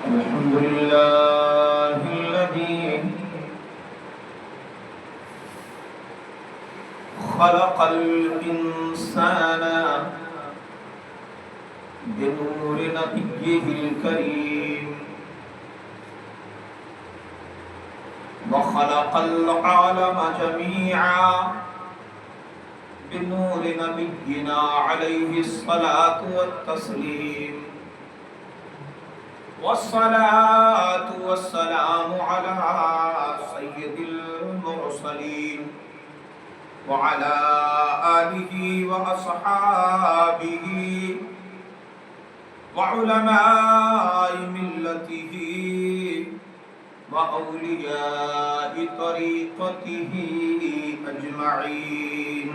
الحمد لله الذي خلق الإنسان بنور نبيه الكريم وخلق العالم جميعا بنور نبينا عليه الصلاة والتسليم والصلاة والسلام على سيد المرسلين وعلى آله وأصحابه وعلماء ملته وأولياء طريقته أجمعين.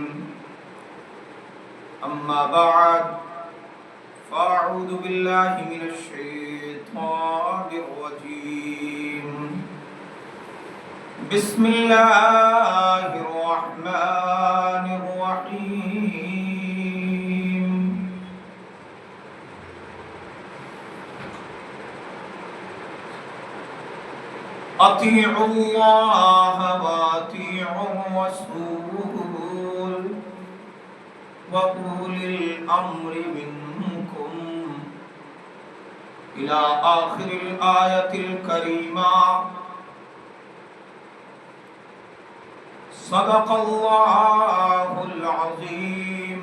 أما بعد فأعوذ بالله من الشيطان الرجيم. بسم الله الرحمن الرحيم. أطيعوا الله وأطيعوا الرسول وأولي الأمر منكم إلى آخر الآية الكريمة. صدق الله العظيم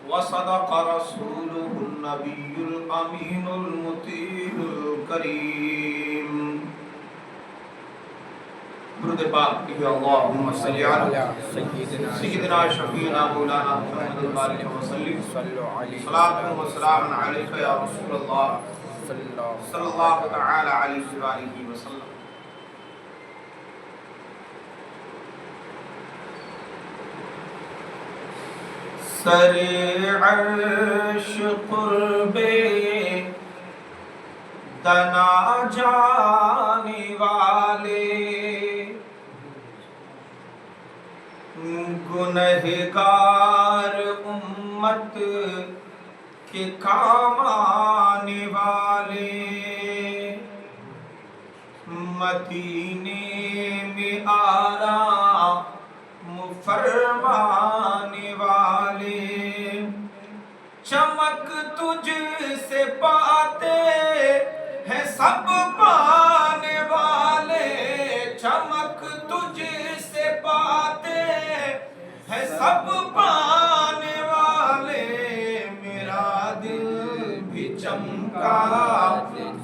وصدق رسوله النبي الأمين المطيع الكريم. درود پاک کہ اللہم صلی علی سیدنا شفیعنا مولانا محمد البارک وسلم صلاۃ و سلام علیک یا رسول اللہ صلی اللہ تعالی علیہ وآلہ وسلم. سر عرش قرب دنا جانے والے گنہگار امت کے کام آنے والے مدینے میں آرام فرمانے والے چمک تجھ سے پاتے ہیں سب پانے والے چمک تجھ سے پاتے ہیں سب پانے والے میرا دل بھی چمکا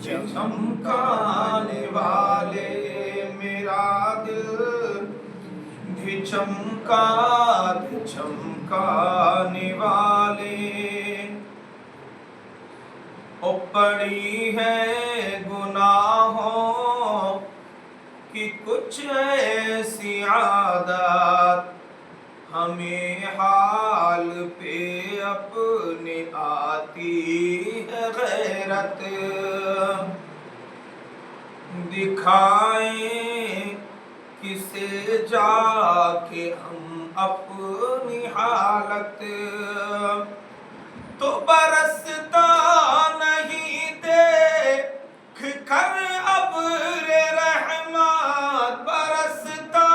چمکانے والے میرا دل بھی چمکا چمکانے والے. او پڑی ہے گناہوں کی کچھ ایسی عادات ہمیں حال پہ اپنے آتی ہے غیرت دکھائیں کسے جا کے ہم اپنی حالت تو برستا نہیں دیکھ کر ابر رحمت برستا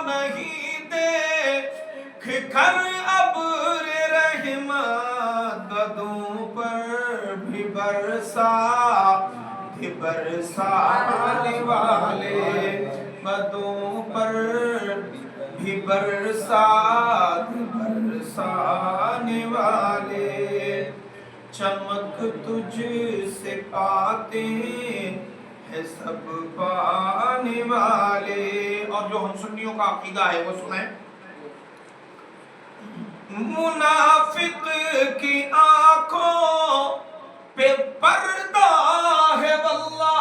نہیں دیکھ کر ابر رحمت بدوں پر بھی برسانے والے بدوں پر بھی برسانے والے چمک تجھ سے پاتے ہیں سب پانے والے. اور جو ہم سنیوں کا عقیدہ ہے وہ سنیں. منافق کی آنکھوں پہ پردہ ہے واللہ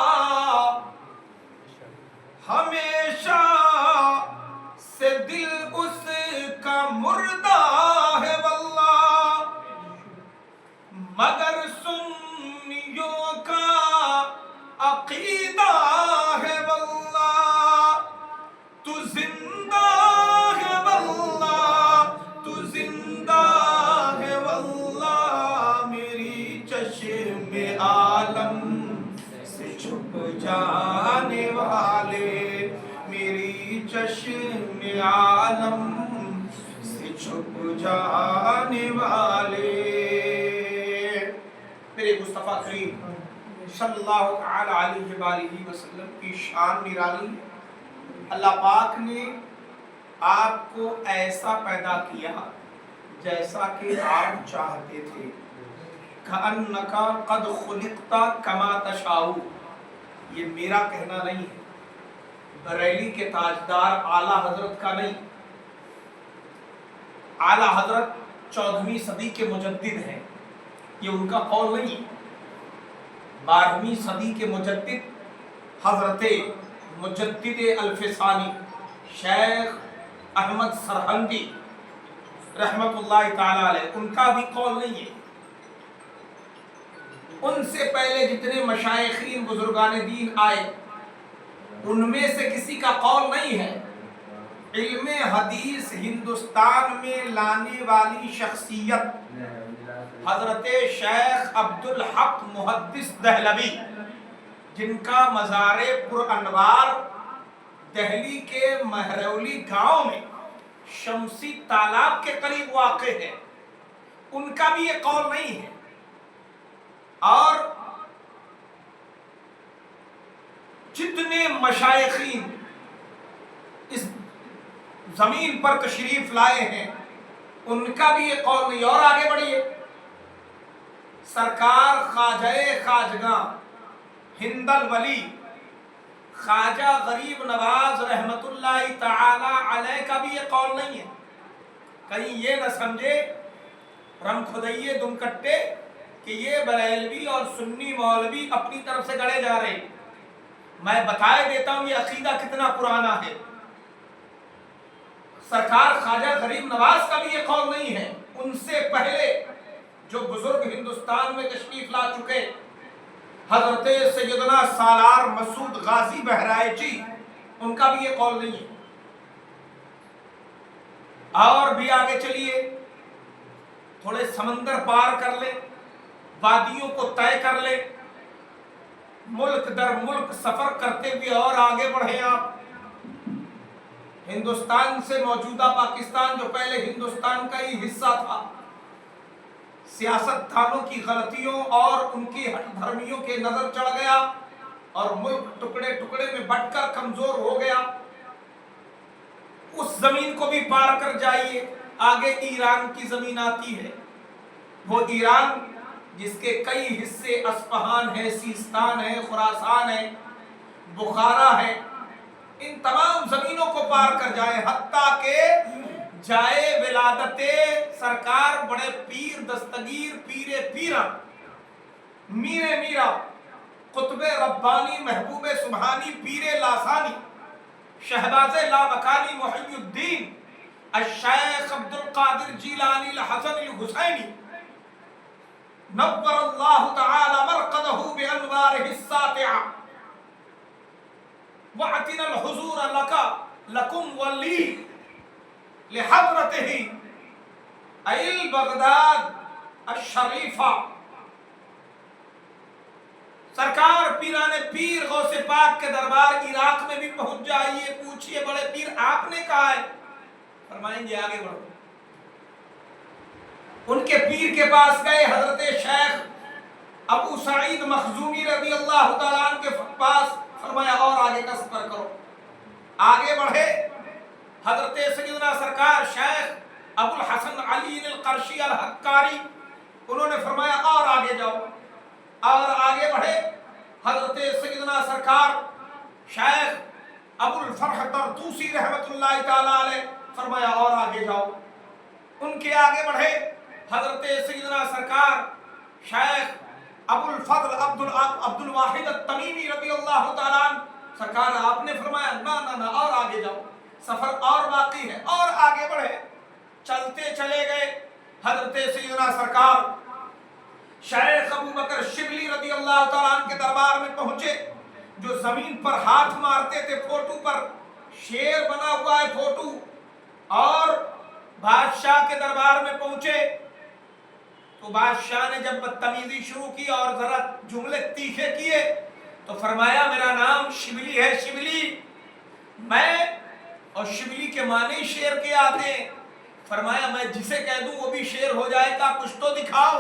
ہمیشہ سے دل اس کا مردہ ہے واللہ مگر سنیوں کا عقیدہ ہے واللہ تو زندہ ہے واللہ تو زندہ ہے واللہ میری چشم عالم چھپ جانے والے، میری چشم عالم سے چھپ جانے والے۔ میرے مصطفیٰ کریم صلی اللہ تعالی علیہ وآلہ وسلم کی شان نرالی ہے۔ اللہ پاک نے آپ کو ایسا پیدا کیا جیسا کہ آپ چاہتے تھے۔ کَأَنَّكَ قَدْ خُلِقْتَ كَمَا تَشَاءُ، یہ میرا کہنا نہیں ہے، بریلی کے تاجدار اعلیٰ حضرت کا نہیں۔ اعلیٰ حضرت 14ویں صدی کے مجدد ہیں، یہ ان کا قول نہیں ہے۔ 12ویں صدی کے مجدد حضرت مجدد الفسانی شیخ احمد سرہندی رحمت اللہ تعالی علیہ، ان کا بھی قول نہیں ہے۔ ان سے پہلے جتنے مشائخین بزرگان دین آئے ان میں سے کسی کا قول نہیں ہے۔ علم حدیث ہندوستان میں لانے والی شخصیت حضرت شیخ عبدالحق محدث دہلوی، جن کا مزار پر انوار دہلی کے مہرولی گاؤں میں شمسی تالاب کے قریب واقع ہے، ان کا بھی یہ قول نہیں ہے۔ اور جتنے مشائخین اس زمین پر تشریف لائے ہیں ان کا بھی یہ قول نہیں۔ اور آگے بڑھیے، سرکار خواجہ خواجگاں ہند الولی خواجہ غریب نواز رحمت اللہ تعالی علیہ کا بھی یہ قول نہیں ہے۔ کہیں یہ نہ سمجھے رم خدائیے دم کٹے کہ یہ بریلوی اور سنی مولوی اپنی طرف سے گڑے جا رہے ہیں۔ میں بتائے دیتا ہوں یہ عقیدہ کتنا پرانا ہے۔ سرکار خواجہ غریب نواز کا بھی یہ قول نہیں ہے۔ ان سے پہلے جو بزرگ ہندوستان میں تشریف لا چکے حضرت سیدنا سالار مسعود غازی بہرائچی، ان کا بھی یہ قول نہیں ہے۔ اور بھی آگے چلیے، تھوڑے سمندر پار کر لیں، وادیوں کو طے کر لیں، ملک در ملک سفر کرتے ہوئے اور آگے بڑھیں آپ۔ ہندوستان سے موجودہ پاکستان جو پہلے ہندوستان کا ہی حصہ تھا، سیاست دانوں کی غلطیوں اور ان کی ہٹ دھرمیوں کے نظر چڑھ گیا اور ملک ٹکڑے ٹکڑے میں بٹ کر کمزور ہو گیا۔ اس زمین کو بھی پار کر جائیے، آگے ایران کی زمین آتی ہے۔ وہ ایران جس کے کئی حصے اصفہان ہے، سیستان ہے، خراسان ہے، بخارا ہے، ان تمام زمینوں کو پار کر جائے، حتیٰ کہ جائے ولادت سرکار بڑے پیر دستگیر پیر پیرا میر میرا قطب ربانی محبوب سبحانی پیر لاسانی شہباز لامکانی محی الدین الشیخ عبدالقادر جیلانی الحسن الحسینی نور اللہ تعالی مرقدہ بانوارہ الساطعہ وعتنا الحضور لکم ولی لحضرتہ ایل بغداد الشریفہ۔ سرکار پیران پیر غوث پاک کے دربار عراق میں بھی پہنچ جائیے، پوچھئے بڑے پیر آپ نے کہا ہے، فرمائیں گے آگے بڑھو۔ ان کے پیر کے پاس گئے، حضرت شیخ ابو سعید مخزومی رضی اللہ تعالیٰ عنہ کے پاس، فرمایا اور آگے کا سفر کرو۔ آگے بڑھے، حضرت سیدنا سرکار شیخ ابو الحسن علی القرشی الحکاری، انہوں نے فرمایا اور آگے جاؤ۔ اور آگے بڑھے، حضرت سیدنا سرکار شیخ ابو الفرح طرطوسی رحمت اللہ تعالیٰ علیہ، فرمایا اور آگے جاؤ۔ ان کے آگے بڑھے، حضرت سیدنا سرکار شیخ ابو الفضل عبد الواحد التمیمی رضی اللہ تعالیٰ عنہ، سرکار آپ نے فرمایا نہ اور آگے جاؤ، سفر اور باقی ہے، اور آگے بڑھے۔ چلتے چلے گئے، حضرت سیدنا سرکار شیخ ابو بکر شبلی رضی اللہ تعالیٰ عنہ کے دربار میں پہنچے، جو زمین پر ہاتھ مارتے تھے، فوٹو پر شیر بنا ہوا ہے فوٹو، اور بادشاہ کے دربار میں پہنچے تو بادشاہ نے جب بدتمیزی شروع کی اور ذرا جملے تیکھے کیے تو فرمایا میرا نام شبلی ہے، شبلی میں، اور شبلی کے معنی شیر کے آتے ہیں۔ فرمایا میں جسے کہہ دوں وہ بھی شیر ہو جائے گا، کچھ تو دکھاؤ۔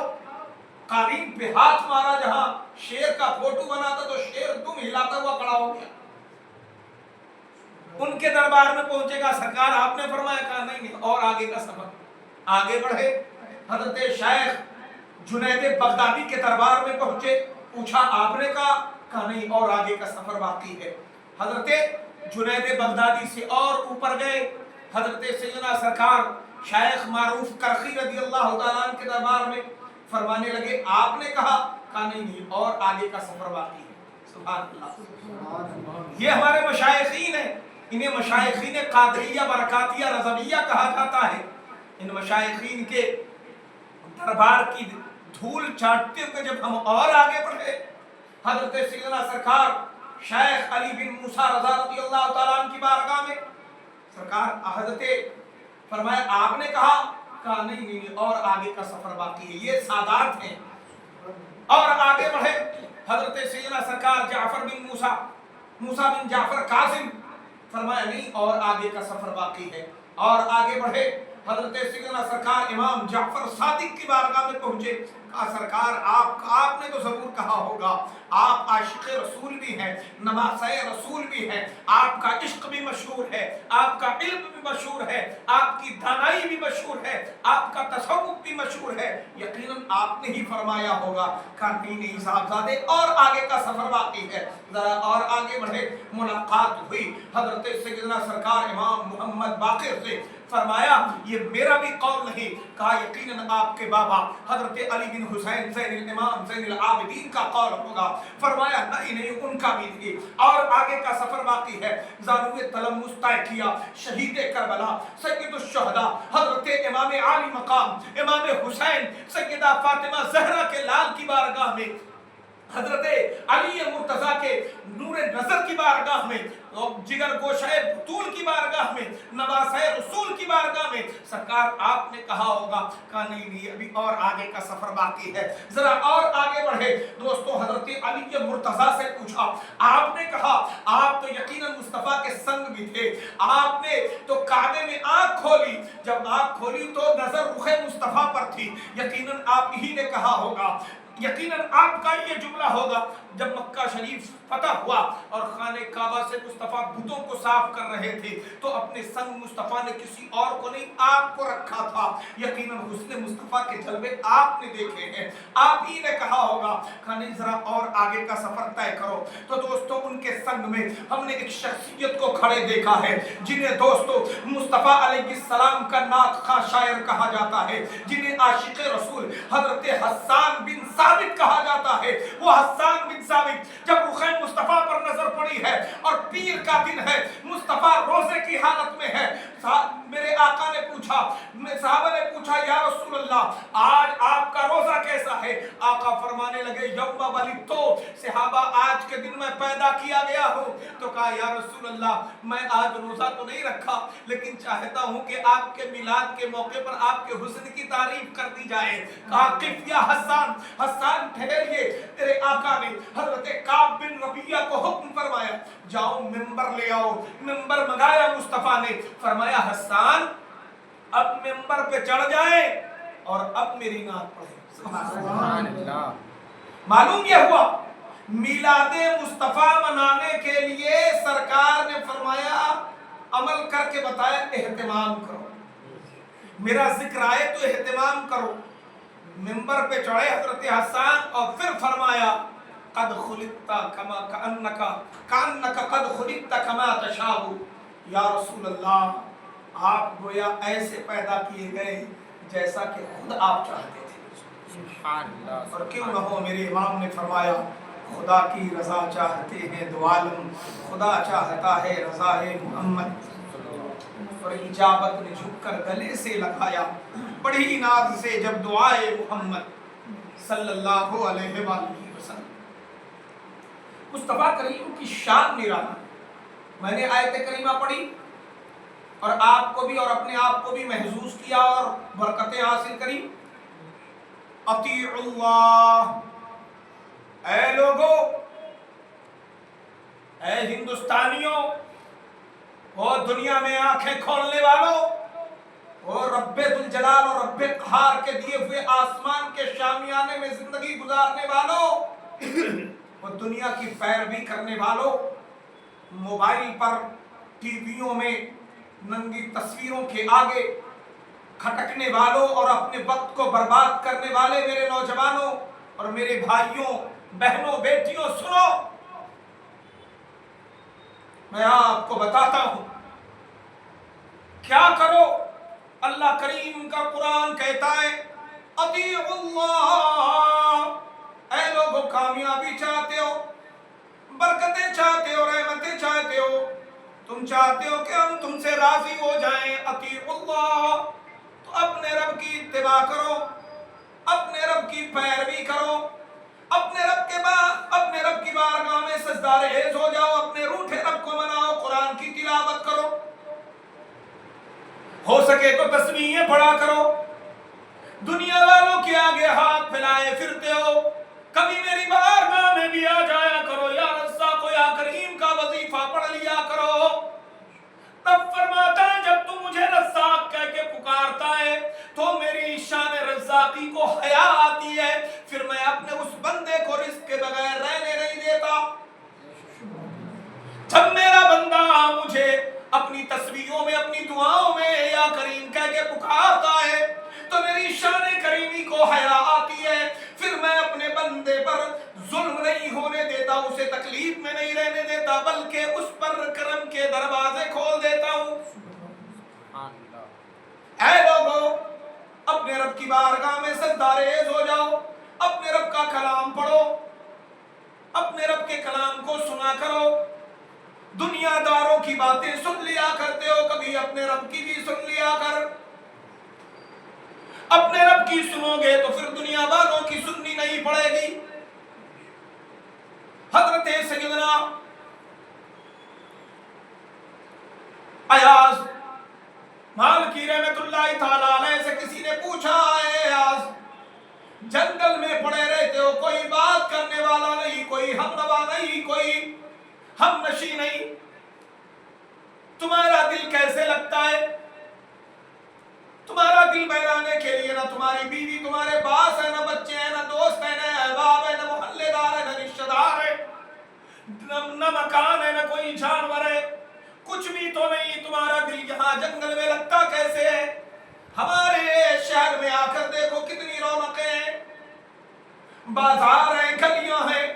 قالین پہ ہاتھ مارا، جہاں شیر کا فوٹو بنا تھا تو شیر دم ہلاتا ہوا کھڑا ہو گیا۔ ان کے دربار میں پہنچے گا سرکار آپ نے فرمایا، کہا نہیں اور آگے کا سفر۔ آگے بڑھے، حضرت شیخ جنید بغدادی کے دربار میں پہنچے، پوچھا آپ نے کہا نہیں اور آگے کا سفر باقی ہے۔ حضرت جنید بغدادی سے اور اوپر گئے، حضرت سیدنا سرکار شیخ معروف کرخی رضی اللہ تعالیٰ عنہ کے دربار میں، فرمانے لگے آپ نے کہا نہیں اور آگے کا سفر باقی ہے۔ سبحان اللہ۔ یہ ہمارے مشائخین ہیں، انہیں مشائخین قادریہ برکاتیہ رضویہ کہا جاتا ہے۔ ان مشائخین کے دربار کی دھول چاٹتے ہوئے جب ہم اور آگے بڑھے، حضرت سیدنا سرکار شیخ علی بن موسیٰ رضا رضی اللہ تعالیٰ عنہ کی بارگاہ میں، سرکار حضرت فرمایا آپ نے کہا نہیں اور آگے کا سفر باقی ہے۔ یہ سادات ہیں۔ اور آگے بڑھے، حضرت سیدنا سرکار جعفر بن موسیٰ بن جعفر قاسم، فرمایا نہیں اور آگے کا سفر باقی ہے۔ اور آگے بڑھے، حضرت سیدنا سرکار امام جعفر صادق کی بارگاہ میں پہنچے، کہا سرکار آپ نے تو ضرور کہا ہوگا، آپ عاشق رسول بھی ہیں، نواسہ رسول بھی ہیں، آپ کا عشق بھی مشہور ہے، آپ کا علم بھی مشہور ہے، آپ کی دانائی بھی مشہور ہے، آپ کا تصوف بھی مشہور ہے، یقیناً آپ نے ہی فرمایا ہوگا۔ کہا نہیں صاحبزادے اور آگے کا سفر باقی ہے، ذرا اور آگے بڑھے۔ ملاقات ہوئی حضرت سیدنا سرکار امام محمد باقر سے، فرمایا یہ میرا بھی قول نہیں، کہا یقیناً آپ کے بابا حضرت علی بن حسین زین الامام زین العابدین کا قول ہوگا۔ فرمایا نہیں ان کا بھی تھی۔ اور آگے کا سفر باقی ہے۔ زانوئے تلمس طے کیا، شہید کربلا سید الشہداء حضرت امام عالی مقام امام حسین سیدہ فاطمہ زہرا کے لال کی بارگاہ میں، حضرت علی مرتضیٰ کے نور نظر کی بارگاہ میں، جگر گوشہ بطول کی بارگاہ میں، نواسہ رسول کی بارگاہ میں، سرکار آپ نے کہا ہوگا۔ کہا نہیں ابھی اور آگے کا سفر باقی ہے، ذرا اور آگے بڑھے۔ دوستو حضرت علی مرتضیٰ سے پوچھا آپ نے کہا آپ تو یقیناً مصطفیٰ کے سنگ بھی تھے، آپ نے تو کعبے میں آنکھ کھولی، جب آنکھ کھولی تو نظر رخ مصطفیٰ پر تھی، یقیناً آپ ہی نے کہا ہوگا، یقیناً آپ کا یہ جملہ ہوگا جب مکہ شریف فتح ہوا اور خانہ کعبہ سے مصطفیٰ بتوں کو صاف کر رہے تھے تو اپنے سنگ مصطفیٰ نے کسی اور کو نہیں آپ کو رکھا تھا، یقیناً حسن مصطفیٰ کے جلوے آپ نے دیکھے ہیں، آپ ہی نے کہا ہوگا۔ کہا ذرا اور آگے کا سفر طے کرو۔ تو دوستو ان کے سنگ میں ہم نے ایک شخصیت کو کھڑے دیکھا ہے جنہیں دوستو مصطفیٰ علیہ السلام کا نعت خواں شاعر کہا جاتا ہے، جنہیں عاشق رسول حضرت حسان بن ثابت کہا جاتا ہے۔ وہ حسان بن ثابت جب رخ مصطفیٰ پر نظر پڑی ہے اور پیر کا دن ہے، مصطفیٰ روزے کی حالت میں ہے، میرے آقا نے پوچھا، صحابہ نے پوچھا یا رسول اللہ آج آپ کا روزہ کیسا ہے؟ آقا فرمانے لگے یوم ولدتو، صحابہ آج کے دن میں پیدا کیا گیا ہوں۔ تو کہا یا رسول اللہ میں آج روزہ تو نہیں رکھا لیکن چاہتا ہوں کہ آپ کے میلاد کے موقع پر آپ کے حسن کی تعریف کر دی جائے۔ کہا قف یا حسان، حسان ٹھہریے، تیرے آقا نے حضرت کعب بن ربیعہ کو حکم فرمایا جاؤ ممبر لے آؤ۔ ممبر منگایا مصطفیٰ نے، فرمایا حسان اب ممبر پہ چڑھ جائے اور اب میری نعت پڑھے۔ سبحان اللہ۔ معلوم یہ ہوا میلاد مصطفیٰ منانے کے لیے سرکار نے فرمایا عمل کر کے بتایا اہتمام کرو، میرا ذکر آئے تو اہتمام کرو۔ ممبر پہ چڑھے حضرت حسان اور پھر فرمایا قد خلقت کما کانک قد خلقت کما تشاء، یا رسول اللہ آپ گویا ایسے پیدا کیے گئے جیسا کہ خود آپ چاہتے تھے۔ اور کیوں نہ ہو، میرے امام نے فرمایا خدا کی رضا چاہتے ہیں دو عالم، خدا چاہتا ہے رضا محمد، اور اجابت نے جھک کر گلے سے لگایا بڑی ناز سے جب دعائے محمد صلی اللہ علیہ وآلہ وسلم۔ مصطفیٰ کریم کی شان نرالا، میں نے آیت کریمہ پڑھی اور آپ کو بھی اور اپنے آپ کو بھی محظوظ کیا اور برکتیں حاصل کری۔ اطیعوا اللہ، اے لوگو اے ہندوستانیوں، وہ دنیا میں آنکھیں کھولنے والوں، وہ رب ذوالجلال اور رب قہار کے دیے ہوئے آسمان کے شامیانے میں زندگی گزارنے والوں، وہ دنیا کی پیروی کرنے والوں، موبائل پر ٹی ویوں میں ننگی تصویروں کے آگے کھٹکنے والوں اور اپنے وقت کو برباد کرنے والے میرے نوجوانوں اور میرے بھائیوں بہنوں بیٹیوں، سنو، میں آپ کو بتاتا ہوں کیا کرو۔ اللہ کریم کا قرآن کہتا ہے اطیعوا اللہ، اے لوگوں کامیابی چاہتے ہو، برکتیں چاہتے ہو، رحمتیں چاہتے ہو، تم چاہتے ہو کہ ہم تم سے راضی ہو جائیں، اطیعوا اللہ، تو اپنے رب کی اتباع کرو، اپنے رب کی پیروی کرو، اپنے رب کی بارگاہ میں سجدہ ریز ہو جاؤ، اپنے روٹھے رب کو مناؤ، قرآن کی تلاوت کرو، ہو سکے تو تسبیحیں پڑھا کرو، دنیا والوں کے آگے ہاتھ پھیلائے پھرتے ہو، کبھی میری بارگاہ میں بھی آ جایا کرو، یا رزاق یا کریم کا وظیفہ پڑھ لیا کرو۔ تب فرماتا ہے جب تو مجھے رزاق کہہ کے پکارتا ہے تو میری شان رزاقی کو حیا آتی ہے، پھر میں اپنے اس بندے کو رزق کے بغیر رہنے نہیں دیتا۔ جب میرا بندہ مجھے اپنی تسبیحوں میں اپنی دعاؤں میں یا کریم کہہ کے پکارتا ہے تو میری شان کریمی کو حیا آتی ہے، پھر میں اپنے بندے پر ظلم نہیں ہونے دیتا، اسے تکلیف میں نہیں رہنے دیتا، بلکہ اس پر کرم کے دروازے کھول دیتا ہوں۔ اے لوگوں، اپنے رب کی بارگاہ میں سجدہ ریز ہو جاؤ، اپنے رب کا کلام پڑھو، اپنے رب کے کلام کو سنا کرو، دنیا داروں کی باتیں سن لیا کرتے ہو، کبھی اپنے رب کی بھی سن لیا کر، اپنے رب کی سنو گے تو پھر دنیا والوں کی سننی نہیں پڑے گی۔ حضرت سیدنا ایاز مالکی رحمت اللہ تعالیٰ علیہ سے کسی نے پوچھا، اے ایاز، جنگل میں پڑے رہتے ہو، کوئی بات کرنے والا نہیں، کوئی ہمنوا نہیں، کوئی ہم نشی نہیں، تمہارا دل کیسے لگتا ہے؟ تمہارا دل بہلانے کے لیے نہ تمہاری بیوی تمہارے پاس ہے، نہ بچے ہیں، نہ دوست ہیں، نہ احباب ہے، نہ محلے دار ہے، نہ رشتہ دار ہے، نہ مکان ہے، نہ کوئی جانور ہے، کچھ بھی تو نہیں، تمہارا دل یہاں جنگل میں لگتا کیسے ہے؟ ہمارے شہر میں آ کر دیکھو کتنی رونقیں ہیں، بازار ہیں، گلیاں ہیں،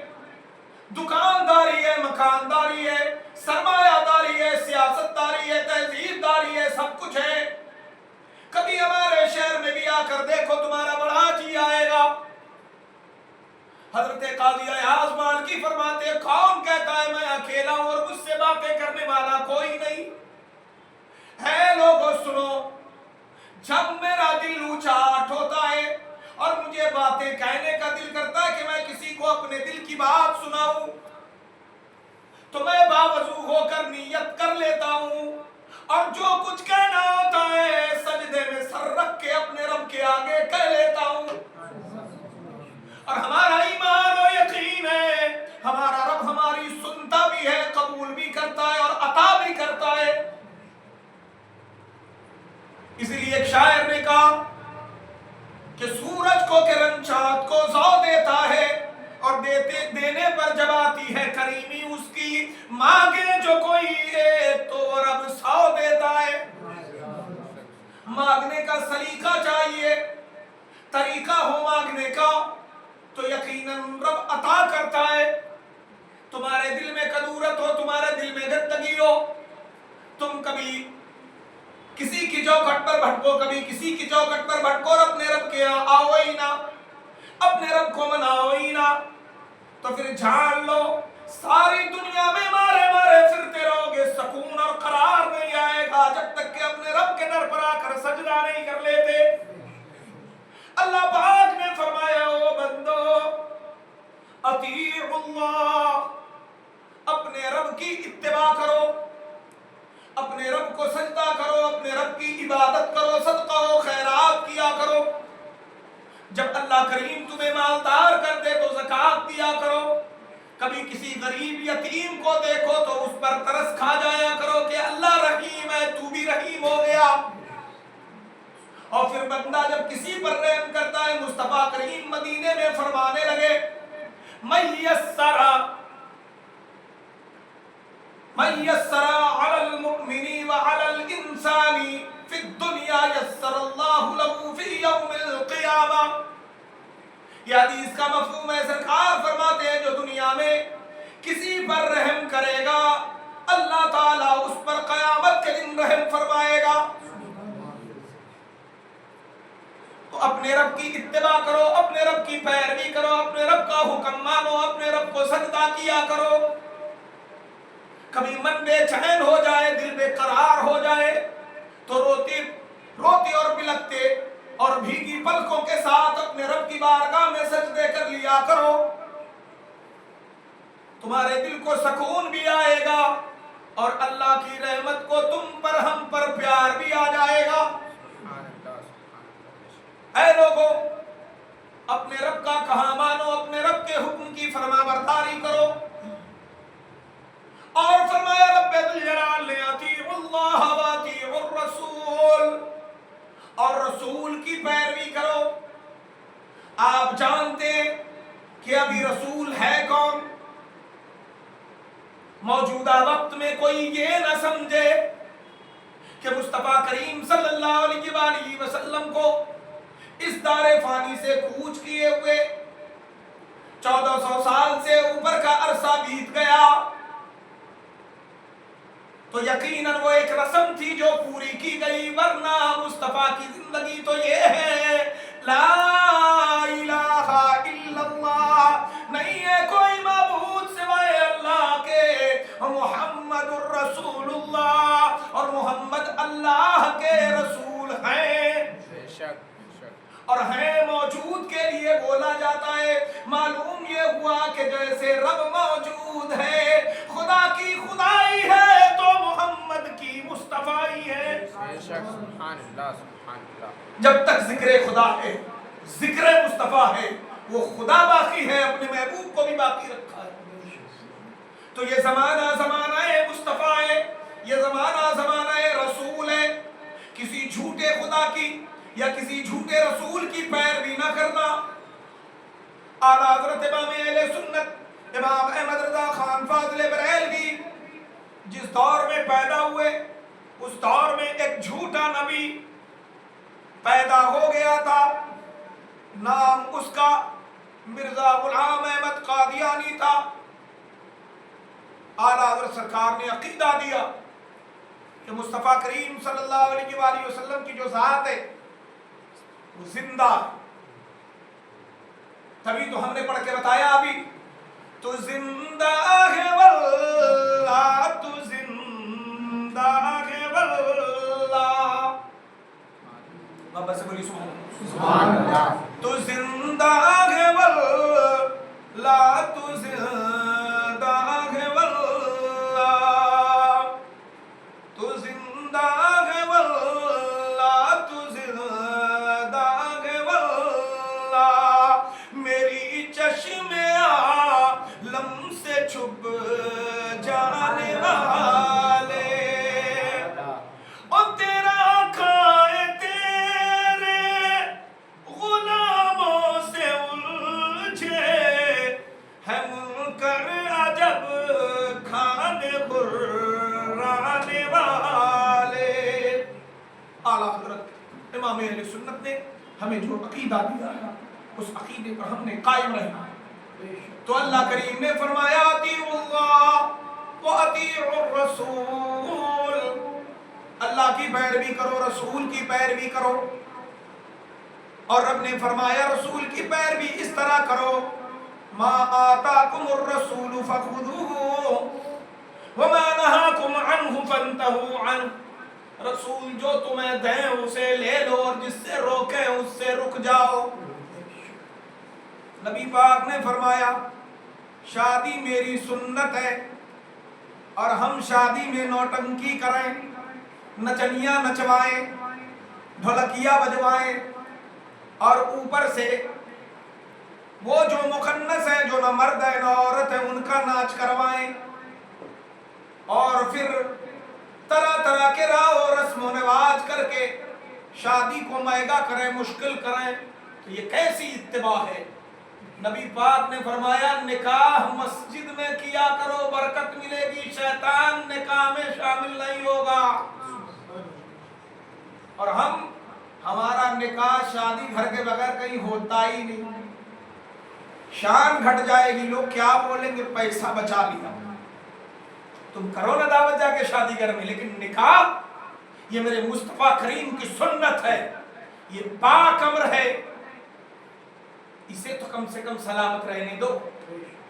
دکانداری ہے، مکانداری ہے، سرمایہ داری ہے، سیاست داری ہے، تہذیب داری ہے، سب کچھ ہے۔ کبھی ہمارے شہر میں بھی آ کر دیکھو، تمہارا بڑا جی آئے گا۔ حضرت قاضی ایاز مالکی فرماتے ہیں، کون کہتا ہے میں اکیلا ہوں اور مجھ سے باتیں کرنے والا کوئی نہیں؟ ہے لوگوں سنو، جب میرا دل اونچاٹ ہوتا ہے اور مجھے باتیں کہنے کا دل کرتا ہے کہ میں کسی کو اپنے دل کی بات سناؤں، تو میں باوضو ہو کر نیت کر لیتا ہوں اور جو کچھ کہنا ہوتا ہے سجدے میں سر رکھ کے اپنے رب کے آگے کہہ لیتا ہوں۔ اور ہمارا ایمان و یقین ہے ہمارا رب ہماری سنتا بھی ہے، قبول بھی کرتا ہے اور عطا بھی کرتا ہے۔ اس لیے ایک شاعر نے کہا کہ سورج کو کرن چاند کو ضو دیتا ہے اور دینے پر جب آتی ہے کریمی اس کی، مانگے جو کوئی تو رب 100 دیتا ہے۔ مانگنے کا سلیقہ چاہیے، طریقہ ہو مانگنے کا تو یقیناً رب عطا کرتا ہے۔ تمہارے دل میں کدورت ہو، تمہارے دل میں گندگی ہو، تم کبھی کسی کی چوکھٹ پر بھٹکو، کبھی کسی کی چوکھٹ پر بھٹکو اور اپنے رب کے یہاں آؤ ہی نہ، اپنے رب کو مناؤ ہی نہ، تو پھر جان لو ساری دنیا میں مارے مارے پھرتے رہو گے، سکون اور قرار نہیں آئے گا جب تک کہ اپنے رب کے در پر آ کر سجدہ نہیں کر لیتے۔ اللہ پاک نے فرمایا، او بندو اطیعوا اللہ، اپنے رب کی اتباع کرو، اپنے رب کو سجدہ کرو، اپنے رب کی عبادت کرو، صدقہ و خیرات کیا کرو۔ جب اللہ کریم تمہیں مالدار کر دے تو زکوٰۃ دیا کرو، کبھی کبھی کسی غریب یتیم کو دیکھو تو اس پر ترس کھا جایا کرو کہ اللہ رحیم ہے، تو بھی رحیم ہو گیا۔ اور پھر بندہ جب کسی پر رحم کرتا ہے، مصطفیٰ کریم مدینے میں فرمانے لگے من یسر علی المؤمن وعلی الانسان فی الدنیا یسر اللہ له فی یوم القیامہ۔ یہ حدیث کا مفہوم ہے، سرکار فرماتے ہیں جو دنیا میں کسی پر رحم کرے گا اللہ تعالیٰ اس پر قیامت کے دن رحم فرمائے گا۔ تو اپنے رب کی اتباع کرو، اپنے رب کی پیروی کرو، اپنے رب کا حکم مانو، اپنے رب کو سجدہ کیا کرو۔ کبھی من بے چین ہو جائے، دل بے قرار ہو جائے تو روتے اور بلکتے اور بھیگی پلکوں کے ساتھ اپنے رب کی بارگاہ میں سجدے کر لیا کرو، تمہارے دل کو سکون بھی آئے گا اور اللہ کی رحمت کو تم پر ہم پر پیار بھی آ جائے گا۔ اے لوگو، اپنے رب کا کہا مانو، اپنے رب کے حکم کی فرما برداری کرو۔ اور فرمایا رب ذوالجلال نے اطیعوا اللہ واطیعوا الرسول، اور رسول کی پیروی کرو۔ آپ جانتے کہ ابھی رسول ہے کون؟ موجودہ وقت میں کوئی یہ نہ سمجھے کہ مصطفیٰ کریم صلی اللہ علیہ وآلہ وسلم کو اس دار فانی سے کوچ کیے ہوئے 1400 سال سے اوپر کا عرصہ بیت گیا، تو یقیناً وہ ایک رسم تھی جو پوری کی گئی، ورنہ مصطفیٰ کی زندگی تو یہ ہے لا الہ الا اللہ، نہیں ہے کوئی معبود سوائے اللہ کے، محمد الرسول اللہ، اور محمد اللہ کے رسول ہیں، اور ہیں موجود کے لیے بولا جاتا ہے۔ معلوم یہ ہوا کہ جیسے رب موجود ہے، خدا کی خدائی ہے تو محمد کی مصطفیٰ ہے۔ سبحان اللہ۔ جب تک ذکر خدا ہے، ذکر مصطفیٰ ہے، وہ خدا باقی ہے، اپنے محبوب کو بھی باقی رکھا ہے۔ تو یہ زمانہ زمانہ مصطفیٰ ہے، یہ زمانہ زمانہ رسول ہے۔ کسی جھوٹے خدا کی یا کسی جھوٹے رسول کی پیروی نہ کرنا۔ اعلیٰ حضرت امام اہل سنت امام احمد رضا خان فاضل بریلوی جس دور میں پیدا ہوئے، اس دور میں ایک جھوٹا نبی پیدا ہو گیا تھا، نام اس کا مرزا غلام احمد قادیانی تھا۔ اعلیٰ حضرت سرکار نے عقیدہ دیا کہ مصطفیٰ کریم صلی اللہ علیہ وآلہ وسلم کی جو ذات ہے وہ زندہ ہے، تبھی تو ہم نے پڑھ کے بتایا ابھی، تو زندہ ہے واللہ، تو زندہ ہے واللہ، بابا سے بولی سبحان اللہ، تو زندہ ہے واللہ، تو زندہ ہے واللہ، تو زندہ ہے واللہ، تو زندہ ہے واللہ، میری چشم عالم سے چھپ جانے والے، اور تیرا کھائے تیرے غلاموں سے الجھے ہے منکر عجب کھانے برانے والے۔ اعلیٰ حضرت امام اہل سنت نے ہمیں جو عقیدہ دیا ہے اس عقیدے پر ہم نے قائم رہنا ہے۔ تو اللہ کریم نے فرمایا اطیعوا اللہ واطیعوا الرسول، اللہ کی پیروی کرو، رسول کی پیروی کرو، اور رب نے فرمایا رسول کی پیروی اس طرح کرو، ما آتاکم الرسول فخذوه وما نہاکم عنہ فانتہوا عنہ، رسول جو تمہیں دیں اسے لے لو اور جس سے روکیں اس سے رک جاؤ۔ نبی پاک نے فرمایا شادی میری سنت ہے، اور ہم شادی میں نوٹنکی کریں، نچنیاں نچوائیں، ڈھولکیاں بجوائیں، اور اوپر سے وہ جو مخنث ہے، جو نہ مرد ہے نہ عورت ہے، ان کا ناچ کروائیں، اور پھر طرح طرح کے راہ و رسم و رواج کر کے شادی کو مہنگا کریں، مشکل کریں، تو یہ کیسی اتباع ہے؟ نبی پاک نے فرمایا نکاح مسجد میں کیا کرو، برکت ملے گی، شیطان نکاح میں شامل نہیں ہوگا۔ اور ہمارا نکاح شادی گھر کے بغیر کہیں ہوتا ہی نہیں، شان گھٹ جائے گی، لوگ کیا بولیں گے، پیسہ بچا لیا۔ تم کرو نا دعوت جا کے شادی گھر میں، لیکن نکاح یہ میرے مصطفیٰ کریم کی سنت ہے، یہ پاک امر ہے، اسے تو کم سے کم سلامت رہنے دو،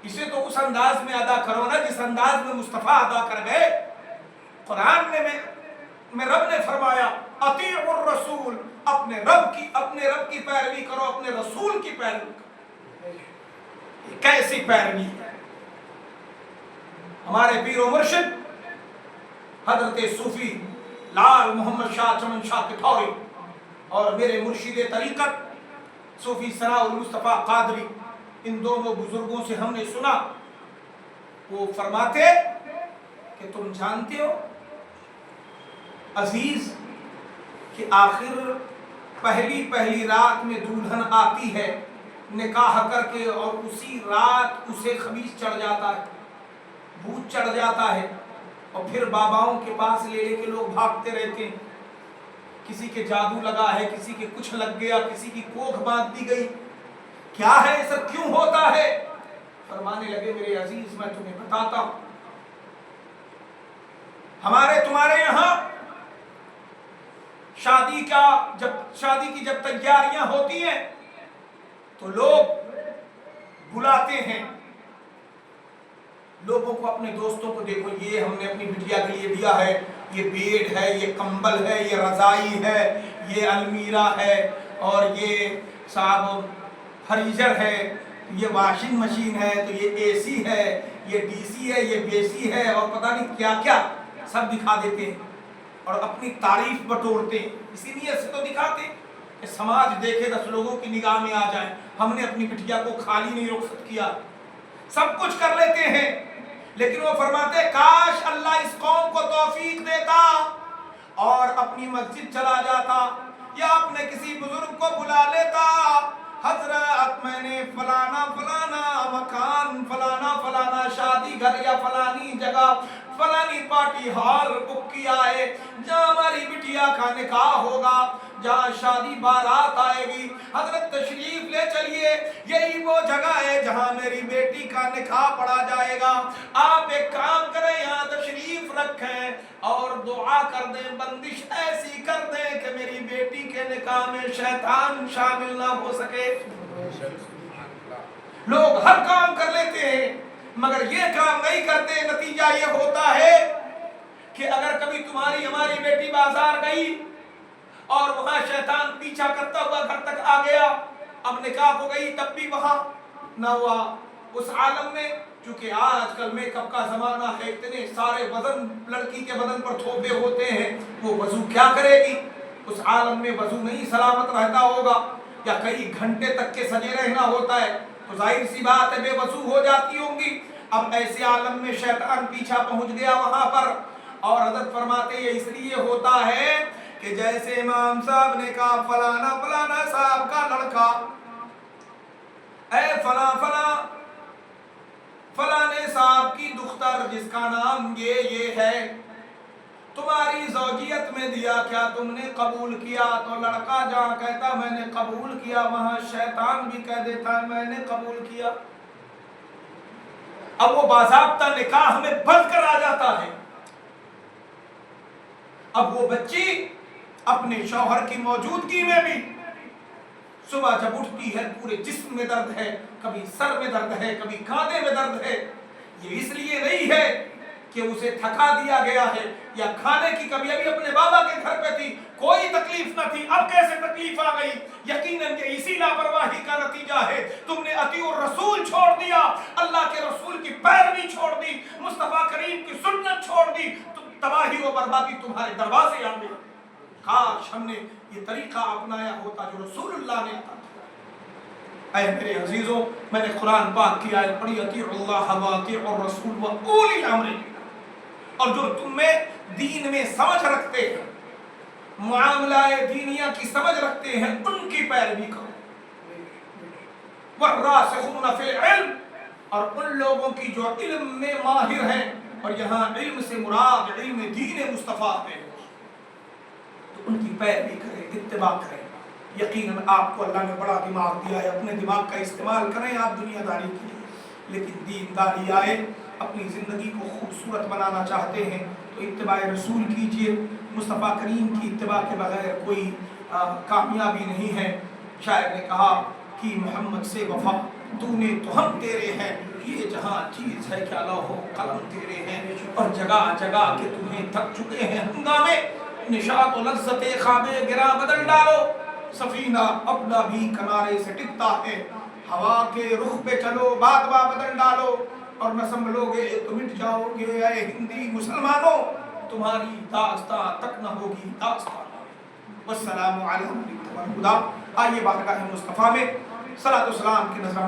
اسے تو اس انداز میں ادا کرو نا جس انداز میں مصطفیٰ ادا کر گئے۔ قرآن میں رب نے فرمایا اطیعوا الرسول، اپنے رب کی پیروی کرو، اپنے رسول کی پیروی کرو۔ یہ کیسی پیروی ہے؟ ہمارے پیر و مرشد حضرت صوفی لال محمد شاہ چمن شاہ پٹھوری اور میرے مرشد طریقت صوفی ثناء المصطفیٰ قادری، ان دونوں بزرگوں سے ہم نے سنا، وہ فرماتے کہ تم جانتے ہو عزیز کہ آخر پہلی رات میں دلہن آتی ہے نکاح کر کے، اور اسی رات اسے خبیث چڑھ جاتا ہے، بھوت چڑھ جاتا ہے، اور پھر باباؤں کے پاس لے کے لوگ بھاگتے رہتے ہیں، کسی کے جادو لگا ہے، کسی کے کچھ لگ گیا، کسی کی کوکھ باندھ دی گئی، کیا ہے یہ سب کیوں ہوتا ہے؟ فرمانے لگے میرے عزیز میں تمہیں بتاتا ہوں، ہمارے تمہارے یہاں شادی کی جب تیاریاں ہوتی ہیں تو لوگ بلاتے ہیں لوگوں کو، اپنے دوستوں کو، دیکھو یہ ہم نے اپنی بٹیا کے لیے دیا ہے، یہ بیڈ ہے، یہ کمبل ہے، یہ رضائی ہے، یہ المیرہ ہے، اور یہ صاحب فریزر ہے، یہ واشنگ مشین ہے، تو یہ اے سی ہے، یہ ڈی سی ہے، یہ بی سی ہے، اور پتہ نہیں کیا کیا سب دکھا دیتے ہیں اور اپنی تعریف بٹورتے ہیں۔ اسی لیے سے تو دکھاتے ہیں کہ سماج دیکھے، 10 لوگوں کی نگاہ میں آ جائے، ہم نے اپنی بٹیا کو خالی نہیں رخصت کیا، سب کچھ کر لیتے ہیں۔ لیکن وہ فرماتے کاش اللہ اس قوم کو توفیق دیتا اور اپنی مسجد چلا جاتا یا اپنے کسی بزرگ کو بلا لیتا، حضرت میں نے فلانا مکان، فلانا شادی گھر یا فلانی جگہ، فلانی پارٹی ہال بک کیا ہے، جہاں ہماری بٹیا کا نکاح ہوگا، جہاں شادی بارات آئے گی، حضرت تشریف لے چلیے، یہی وہ جگہ ہے جہاں میری بیٹی کا نکاح پڑھا جائے گا، آپ ایک کام کریں، یہاں تشریف رکھیں اور دعا کر دیں، بندش ایسی کر دیں کہ میری بیٹی کے نکاح میں شیطان شامل نہ ہو سکے۔ لوگ ہر کام کر لیتے ہیں مگر یہ کام نہیں کرتے، نتیجہ یہ ہوتا ہے کہ اگر کبھی ہماری بیٹی بازار گئی اور وہاں شیطان پیچھا کرتا ہوا گھر تک آ گیا، اب نکاح ہو گئی تب بھی وہاں نہ ہوا، اس عالم میں، چونکہ آج کل میک اپ کا زمانہ ہے، اتنے سارے وزن لڑکی کے بدن پر تھوپے ہوتے ہیں، وہ وضو کیا کرے گی؟ اس عالم میں وضو نہیں سلامت رہتا ہوگا، یا کئی گھنٹے تک کے سجے رہنا ہوتا ہے، تو ظاہر سی بات ہے بے وضو ہو جاتی ہوں گی۔ اب ایسے عالم میں شیطان پیچھا پہنچ گیا وہاں پر، اور حضرت فرماتے یہ اس لیے ہوتا ہے کہ جیسے امام صاحب نے کہا فلانا صاحب کا لڑکا، اے فلانے صاحب کی دختر جس کا نام یہ ہے، تمہاری زوجیت میں دیا، کیا تم نے قبول کیا؟ تو لڑکا جہاں کہتا میں نے قبول کیا، وہاں شیطان بھی کہہ دیتا میں نے قبول کیا۔ اب وہ باضابطہ نکاح میں بند کر آ جاتا ہے، اب وہ بچی اپنے شوہر کی موجودگی میں بھی صبح جب اٹھتی ہے پورے جسم میں درد ہے، کبھی سر میں درد ہے، کبھی کاندھے میں درد ہے، یہ اس لیے نہیں ہے کہ اسے تھکا دیا گیا ہے یا کھانے کی، کبھی ابھی اپنے بابا کے گھر پہ تھی کوئی تکلیف نہ تھی، اب کیسے تکلیف آ گئی؟ یقیناً کہ اسی لاپرواہی کا نتیجہ ہے، تم نے اطیع الرسول چھوڑ دیا، اللہ کے رسول کی پیروی چھوڑ دی، مصطفیٰ کریم کی سنت چھوڑ دی، تباہی و بربادی تمہارے دروازے آ گئی۔ کاش ہم نے یہ طریقہ اپنایا ہوتا جو رسول اللہ نے اے میرے عزیزوں، میں نے قرآن پاک کی آیت پڑھی اطیعوا اللہ واطیعوا الرسول واولی الامر منکم، اور جو تم میں دین میں سمجھ رکھتے ہیں، معاملہ دینیہ کی سمجھ رکھتے ہیں، ان کی پیروی کرو۔ والراسخون فی العلم، اور ان لوگوں کی جو علم میں ماہر ہیں، اور یہاں علم سے مراد علم دین مصطفیٰ ہے، تو ان کی پیروی کریں، اتباع کریں۔ یقیناً آپ کو اللہ نے بڑا دماغ دیا ہے، اپنے دماغ کا استعمال کریں آپ دنیا داری کے لیے، لیکن دینداری آئے، اپنی زندگی کو خوبصورت بنانا چاہتے ہیں تو اتباع رسول کیجئے۔ مصطفیٰ کریم کی اتباع کے بغیر کوئی کامیابی نہیں ہے۔ شاعر نے کہا کہ محمد سے وفا تو نے تو ہم تیرے ہیں، یہ جہاں چیز ہے کیا لوح و قلم تیرے ہیں، اور جگہ جگہ کے تمہیں تھک چکے ہیں ہنگامے، نشاط و لذت خواب گرا بدل ڈالو، سفینہ اپنا بھی کنارے سے ٹکتا ہے، ہوا کے رخ پہ چلو بادبا بدل ڈالو، اور نہ سنبھلو گے تو مٹ جاؤ گے اے ہندی مسلمانوں، تمہاری داستان تک نہ ہوگی داستان۔ والسلام علیکم ورحمۃ اللہ۔ آئیے بارگاہ مصطفیٰ میں صلاۃ و سلام کے نذرانے